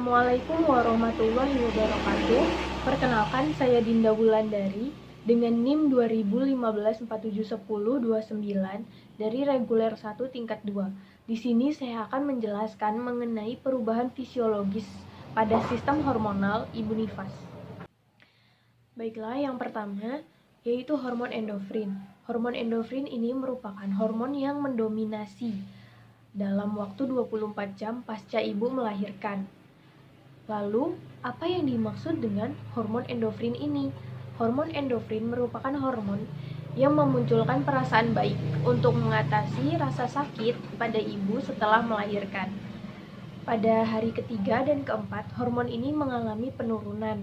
Assalamualaikum warahmatullahi wabarakatuh. Perkenalkan, saya Dinda Wulandari dengan NIM 2015471029 dari reguler 1 tingkat 2. Di sini saya akan menjelaskan mengenai perubahan fisiologis pada sistem hormonal ibu nifas. Baiklah, yang pertama yaitu hormon endofrin. Hormon endofrin ini merupakan hormon yang mendominasi dalam waktu 24 jam pasca ibu melahirkan. Lalu, apa yang dimaksud dengan hormon endofrin ini? Hormon endofrin merupakan hormon yang memunculkan perasaan baik untuk mengatasi rasa sakit pada ibu setelah melahirkan. Pada hari ketiga dan keempat, hormon ini mengalami penurunan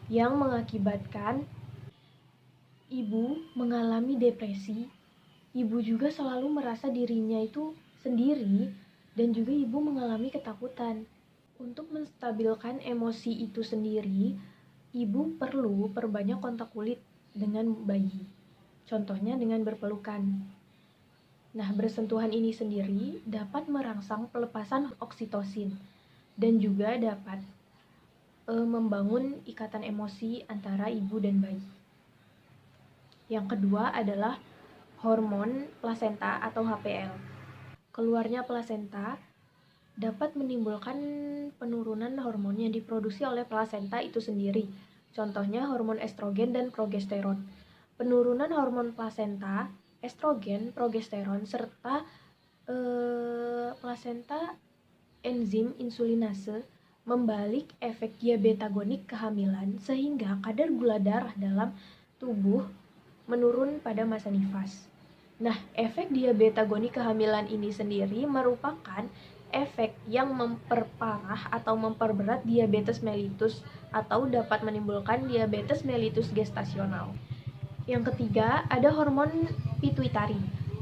yang mengakibatkan ibu mengalami depresi. Ibu juga selalu merasa dirinya itu sendiri dan juga ibu mengalami ketakutan. Untuk menstabilkan emosi itu sendiri, ibu perlu perbanyak kontak kulit dengan bayi. Contohnya dengan berpelukan. Nah, bersentuhan ini sendiri dapat merangsang pelepasan oksitosin dan juga dapat membangun ikatan emosi antara ibu dan bayi. Yang kedua adalah hormon plasenta atau HPL. Keluarnya plasenta dapat menimbulkan penurunan hormon yang diproduksi oleh plasenta itu sendiri. Contohnya hormon estrogen dan progesteron. Penurunan hormon plasenta, estrogen, progesteron, serta plasenta enzim insulinase membalik efek diabetagonik kehamilan sehingga kadar gula darah dalam tubuh menurun pada masa nifas. Nah, efek diabetagonik kehamilan ini sendiri merupakan efek yang memperparah atau memperberat diabetes mellitus atau dapat menimbulkan diabetes mellitus gestasional. Yang ketiga, ada hormon pituitari.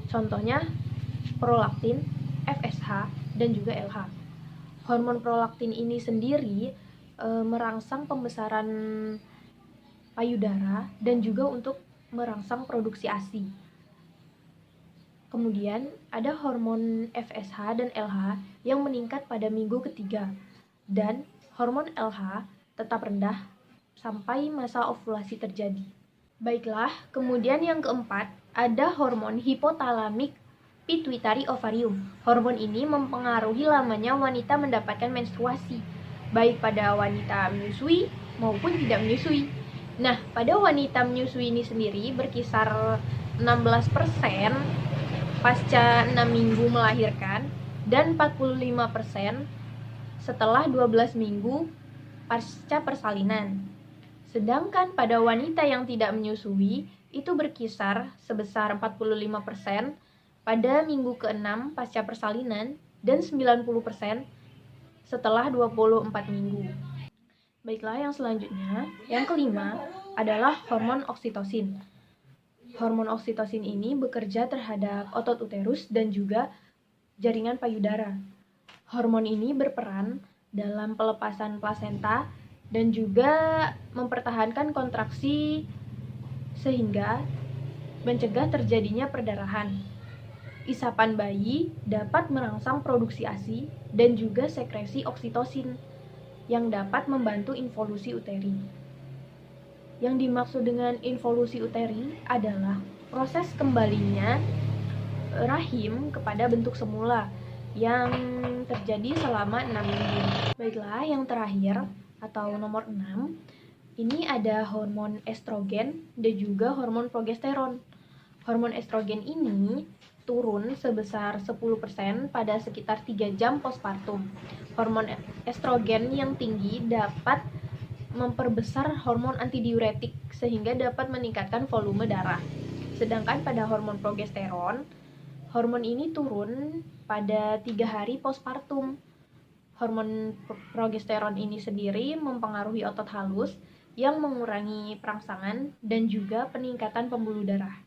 Contohnya prolaktin, FSH, dan juga LH. Hormon prolaktin ini sendiri merangsang pembesaran payudara dan juga untuk merangsang produksi ASI. Kemudian ada hormon FSH dan LH yang meningkat pada minggu ketiga, dan hormon LH tetap rendah sampai masa ovulasi terjadi. Baiklah, kemudian yang keempat ada hormon hipotalamik pituitari ovarium. Hormon ini mempengaruhi lamanya wanita mendapatkan menstruasi, baik pada wanita menyusui maupun tidak menyusui. Nah, pada wanita menyusui ini sendiri berkisar 16% pasca 6 minggu melahirkan dan 45% setelah 12 minggu pasca persalinan. Sedangkan pada wanita yang tidak menyusui itu berkisar sebesar 45% pada minggu ke-6 pasca persalinan dan 90% setelah 24 minggu. Baiklah, yang selanjutnya, yang kelima adalah hormon oksitosin. Hormon oksitosin ini bekerja terhadap otot uterus dan juga jaringan payudara. Hormon ini berperan dalam pelepasan plasenta dan juga mempertahankan kontraksi sehingga mencegah terjadinya perdarahan. Isapan bayi dapat merangsang produksi ASI dan juga sekresi oksitosin yang dapat membantu involusi uteri. Yang dimaksud dengan involusi uteri adalah proses kembalinya rahim kepada bentuk semula yang terjadi selama 6 minggu. Baiklah, yang terakhir atau nomor 6, ini ada hormon estrogen dan juga hormon progesteron. Hormon estrogen ini turun sebesar 10% pada sekitar 3 jam postpartum. Hormon estrogen yang tinggi dapat memperbesar hormon antidiuretik sehingga dapat meningkatkan volume darah. Sedangkan pada hormon progesteron, hormon ini turun pada 3 hari postpartum. Hormon progesteron ini sendiri mempengaruhi otot halus yang mengurangi perangsangan dan juga peningkatan pembuluh darah.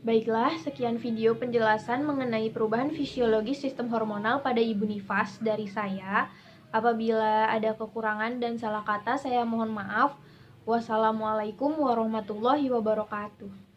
Baiklah, sekian video penjelasan mengenai perubahan fisiologis sistem hormonal pada ibu nifas dari saya. Apabila ada kekurangan dan salah kata, saya mohon maaf. Wassalamualaikum warahmatullahi wabarakatuh.